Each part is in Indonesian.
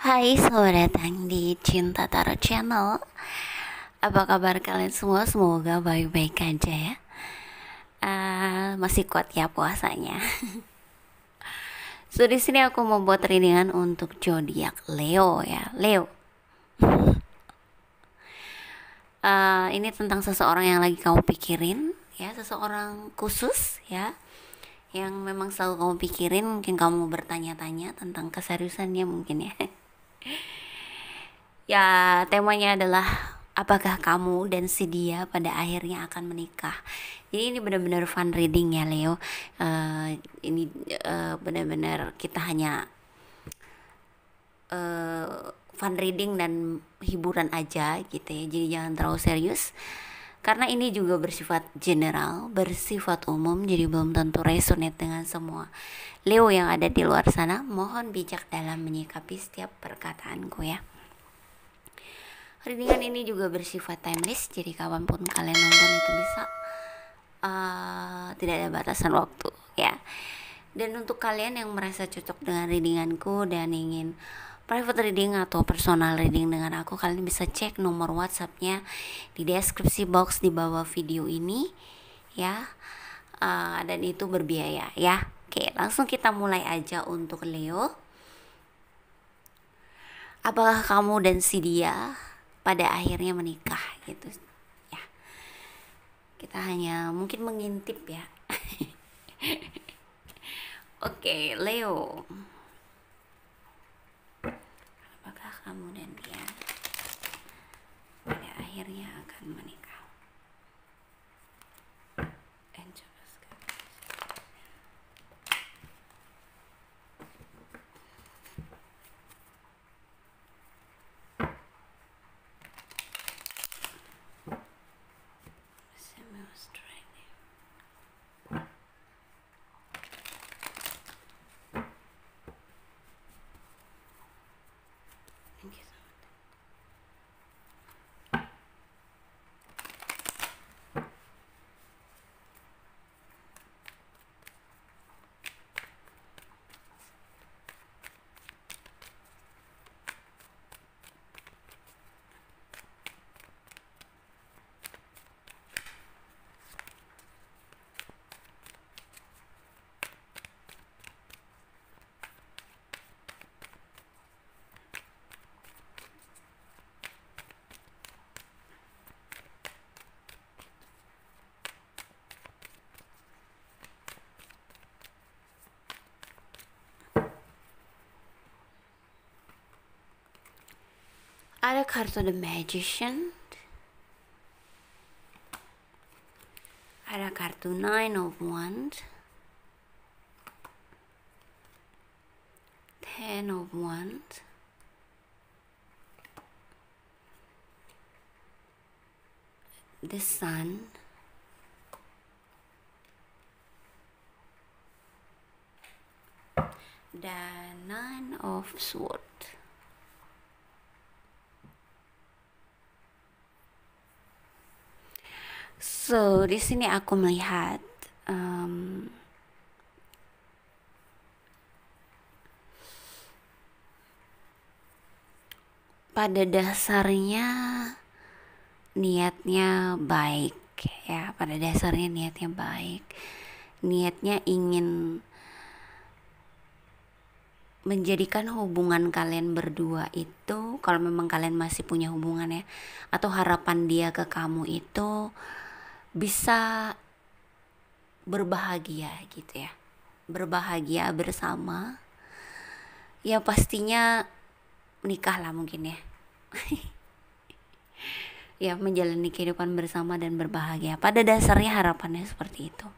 Hai, selamat datang di Cinta Taro Channel. Apa kabar kalian semua? Semoga baik-baik aja ya. Masih kuat ya puasanya. So di sini aku mau buat readingan untuk zodiak Leo ya. Leo. Ini tentang seseorang yang lagi kamu pikirin ya, seseorang khusus ya, yang memang selalu kamu pikirin. Mungkin kamu bertanya-tanya tentang keseriusannya mungkin ya. Ya, temanya adalah apakah kamu dan si dia pada akhirnya akan menikah. Jadi ini benar-benar fun reading ya Leo. Ini benar-benar kita hanya fun reading dan hiburan aja gitu ya. Jadi jangan terlalu serius. Karena ini juga bersifat general, bersifat umum, jadi belum tentu resonate dengan semua Leo yang ada di luar sana. Mohon bijak dalam menyikapi setiap perkataanku ya. Readingan ini juga bersifat timeless, jadi kapanpun kalian nonton itu bisa, tidak ada batasan waktu ya. Dan untuk kalian yang merasa cocok dengan readinganku dan ingin private reading atau personal reading dengan aku, kalian bisa cek nomor WhatsAppnya di deskripsi box di bawah video ini ya. Dan itu berbiaya ya. Oke, langsung kita mulai aja untuk Leo. Apakah kamu dan si dia pada akhirnya menikah gitu ya. Kita hanya mungkin mengintip ya. Oke, Leo. Apakah kamu dan dia pada akhirnya akan menikah? Dan coba sekali. Thank you so much. Ada kartu The Magician, ada kartu Nine of Wands, Ten of Wands, the Sun, dan Nine of Swords. So di sini aku melihat pada dasarnya niatnya baik ya. Pada dasarnya niatnya baik, niatnya ingin menjadikan hubungan kalian berdua itu, kalau memang kalian masih punya hubungan ya, atau harapan dia ke kamu itu bisa berbahagia gitu ya, berbahagia bersama ya. Pastinya menikah lah mungkin ya. Ya, menjalani kehidupan bersama dan berbahagia. Pada dasarnya harapannya seperti itu.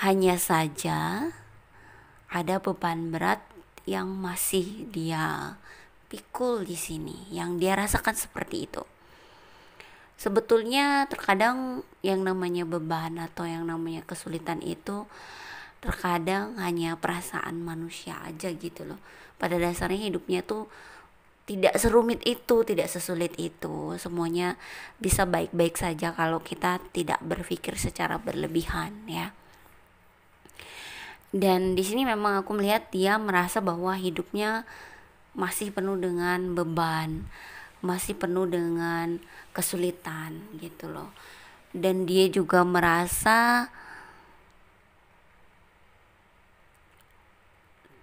Hanya saja ada beban berat yang masih dia pikul di sini, yang dia rasakan seperti itu. Sebetulnya terkadang yang namanya beban atau yang namanya kesulitan itu terkadang hanya perasaan manusia aja gitu loh. Pada dasarnya hidupnya tuh tidak serumit itu, tidak sesulit itu. Semuanya bisa baik-baik saja kalau kita tidak berpikir secara berlebihan ya. Dan di sini memang aku melihat dia merasa bahwa hidupnya masih penuh dengan beban, masih penuh dengan kesulitan gitu loh. Dan dia juga merasa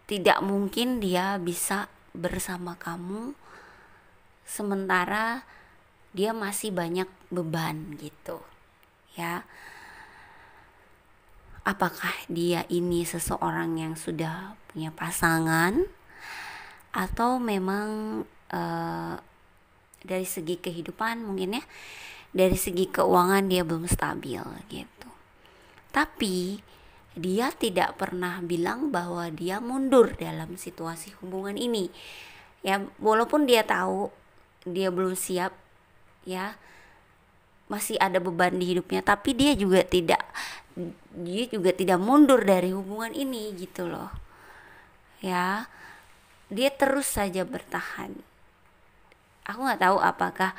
tidak mungkin dia bisa bersama kamu sementara dia masih banyak beban gitu ya. Apakah dia ini seseorang yang sudah punya pasangan, atau memang dari segi kehidupan mungkin ya, dari segi keuangan dia belum stabil gitu. Tapi dia tidak pernah bilang bahwa dia mundur dalam situasi hubungan ini ya, walaupun dia tahu dia belum siap ya, masih ada beban di hidupnya, tapi dia juga tidak mundur dari hubungan ini gitu loh ya. Dia terus saja bertahan. Aku nggak tahu apakah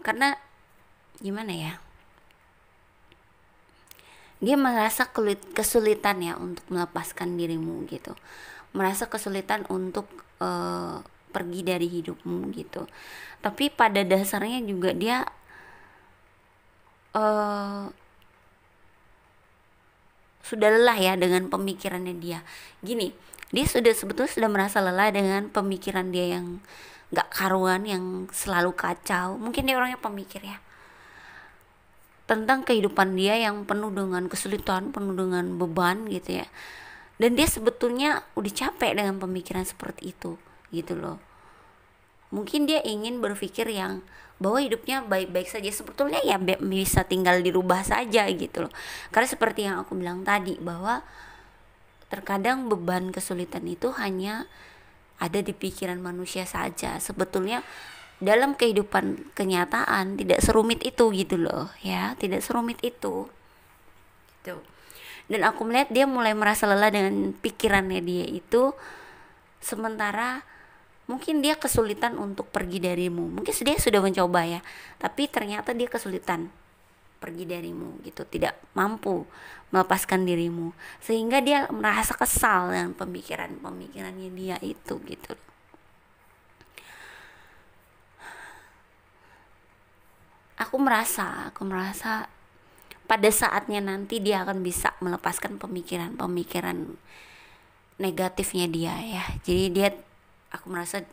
karena gimana ya, dia merasa kesulitan ya untuk melepaskan dirimu gitu, merasa kesulitan untuk pergi dari hidupmu gitu. Tapi pada dasarnya juga dia sudah lelah ya dengan pemikirannya dia. Gini, dia sebetulnya sudah merasa lelah dengan pemikiran dia yang gak karuan, yang selalu kacau. Mungkin dia orangnya pemikir ya, tentang kehidupan dia yang penuh dengan kesulitan, penuh dengan beban gitu ya. Dan dia sebetulnya udah capek dengan pemikiran seperti itu gitu loh. Mungkin dia ingin berpikir yang bahwa hidupnya baik-baik saja, sebetulnya ya bisa tinggal dirubah saja gitu loh. Karena seperti yang aku bilang tadi, bahwa terkadang beban kesulitan itu hanya ada di pikiran manusia saja. Sebetulnya dalam kehidupan kenyataan tidak serumit itu gitu loh ya, tidak serumit itu gitu. Dan aku melihat dia mulai merasa lelah dengan pikirannya dia itu, sementara mungkin dia kesulitan untuk pergi darimu. Mungkin dia sudah mencoba ya, tapi ternyata dia kesulitan pergi darimu gitu, tidak mampu melepaskan dirimu, sehingga dia merasa kesal dengan pemikirannya dia itu gitu. Aku merasa pada saatnya nanti dia akan bisa melepaskan pemikiran negatifnya dia ya. Jadi aku merasa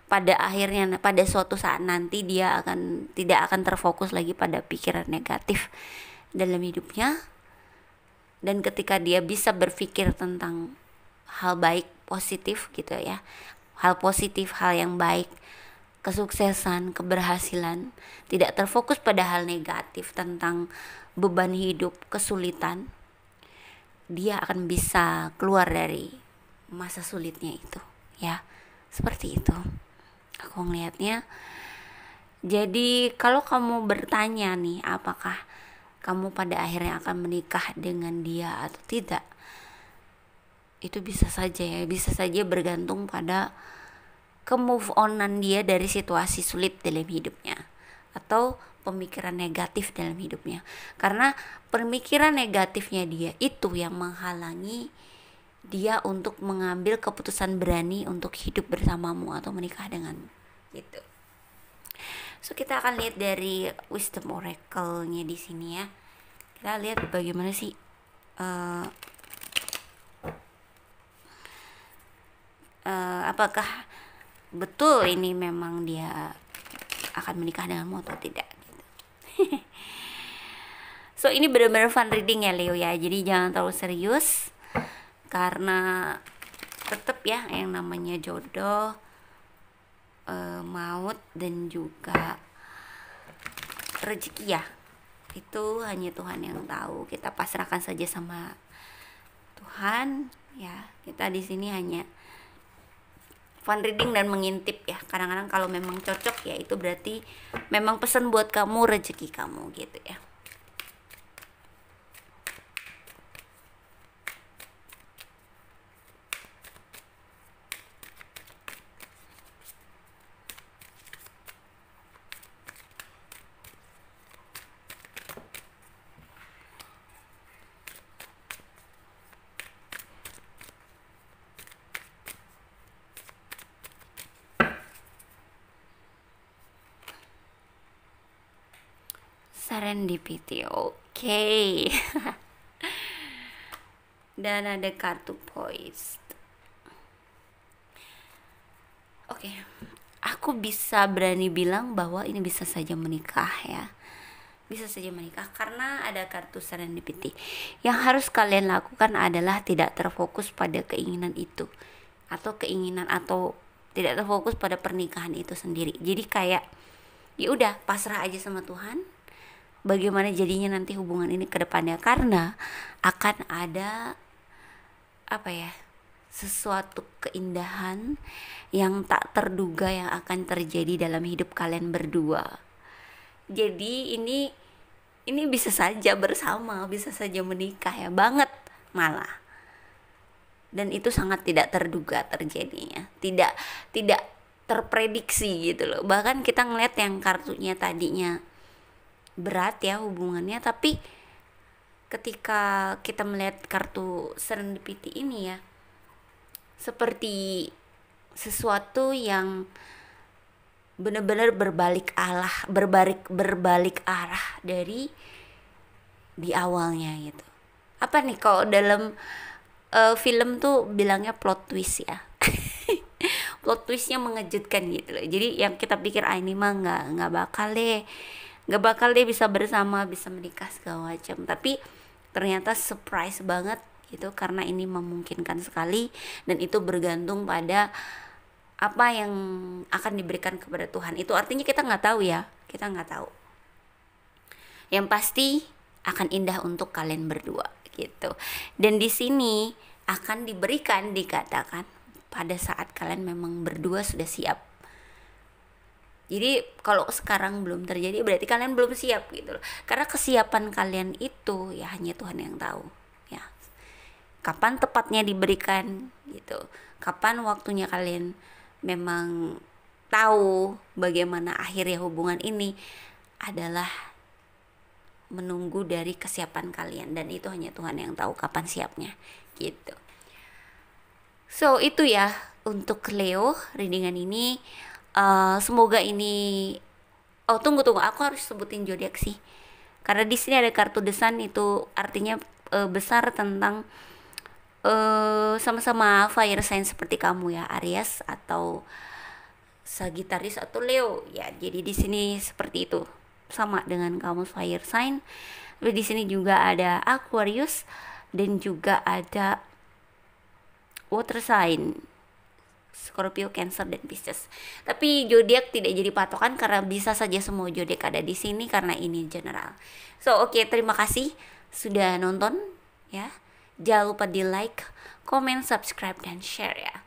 pada akhirnya, pada suatu saat nanti dia tidak akan terfokus lagi pada pikiran negatif dalam hidupnya. Dan ketika dia bisa berpikir tentang hal baik, positif gitu ya, hal positif, hal yang baik, kesuksesan, keberhasilan, tidak terfokus pada hal negatif tentang beban hidup, kesulitan, dia akan bisa keluar dari masa sulitnya itu ya. Seperti itu aku ngelihatnya. Jadi kalau kamu bertanya nih, apakah kamu pada akhirnya akan menikah dengan dia atau tidak, itu bisa saja bergantung pada ke-move onan dia dari situasi sulit dalam hidupnya, atau pemikiran negatif dalam hidupnya. Karena pemikiran negatifnya dia itu yang menghalangi dia untuk mengambil keputusan berani untuk hidup bersamamu atau menikah denganmu gitu. So kita akan lihat dari wisdom oracle-nya di sini ya. Kita lihat bagaimana sih apakah betul ini memang dia akan menikah denganmu atau tidak gitu. So ini benar-benar fun reading ya Leo ya, jadi jangan terlalu serius, karena tetap ya yang namanya jodoh, maut dan juga rezeki ya, itu hanya Tuhan yang tahu. Kita pasrahkan saja sama Tuhan ya. Kita di sini hanya fun reading dan mengintip ya. Kadang-kadang kalau memang cocok ya itu berarti memang pesan buat kamu, rezeki kamu gitu ya. serendipity. Oke. Dan ada kartu poise. Oke. Aku bisa berani bilang bahwa ini bisa saja menikah ya. Bisa saja menikah karena ada kartu serendipity. Yang harus kalian lakukan adalah tidak terfokus pada keinginan itu, atau tidak terfokus pada pernikahan itu sendiri. Jadi kayak ya udah pasrah aja sama Tuhan. Bagaimana jadinya nanti hubungan ini ke depannya, karena akan ada sesuatu keindahan yang tak terduga yang akan terjadi dalam hidup kalian berdua. Jadi ini bisa saja bersama, bisa saja menikah ya banget malah. Dan itu sangat tidak terduga terjadinya. Tidak terprediksi gitu loh. Bahkan kita ngeliat yang kartunya tadinya berat ya hubungannya, tapi ketika kita melihat kartu serendipity ini ya, seperti sesuatu yang benar-benar berbalik arah dari di awalnya gitu. Apa nih kalau dalam film tuh bilangnya plot twist ya. Plot twistnya mengejutkan gitu loh. Jadi yang kita pikir ini mah nggak bakal deh bisa bersama, bisa menikah segala macam, tapi ternyata surprise banget gitu, karena ini memungkinkan sekali dan itu bergantung pada apa yang akan diberikan kepada Tuhan. Itu artinya kita nggak tahu ya, kita nggak tahu. Yang pasti akan indah untuk kalian berdua gitu. Dan di sini akan dikatakan pada saat kalian memang berdua sudah siap. Jadi kalau sekarang belum terjadi berarti kalian belum siap gitu loh. Karena kesiapan kalian itu ya hanya Tuhan yang tahu ya. Kapan tepatnya diberikan gitu. Kapan waktunya kalian memang tahu bagaimana akhirnya hubungan ini adalah menunggu dari kesiapan kalian, dan itu hanya Tuhan yang tahu kapan siapnya gitu. So itu ya untuk Leo readingan ini. Semoga ini tunggu aku harus sebutin zodiak sih, karena di sini ada kartu The Sun, itu artinya besar tentang sama-sama fire sign seperti kamu ya, Aries atau Sagittarius atau Leo ya. Jadi di sini seperti itu, sama dengan kamu fire sign. Tapi di sini juga ada Aquarius dan juga ada water sign, Scorpio, Cancer dan Pisces. Tapi zodiak tidak jadi patokan karena bisa saja semua zodiak ada di sini karena ini general. So oke, terima kasih sudah nonton ya. Jangan lupa di like, comment, subscribe dan share ya.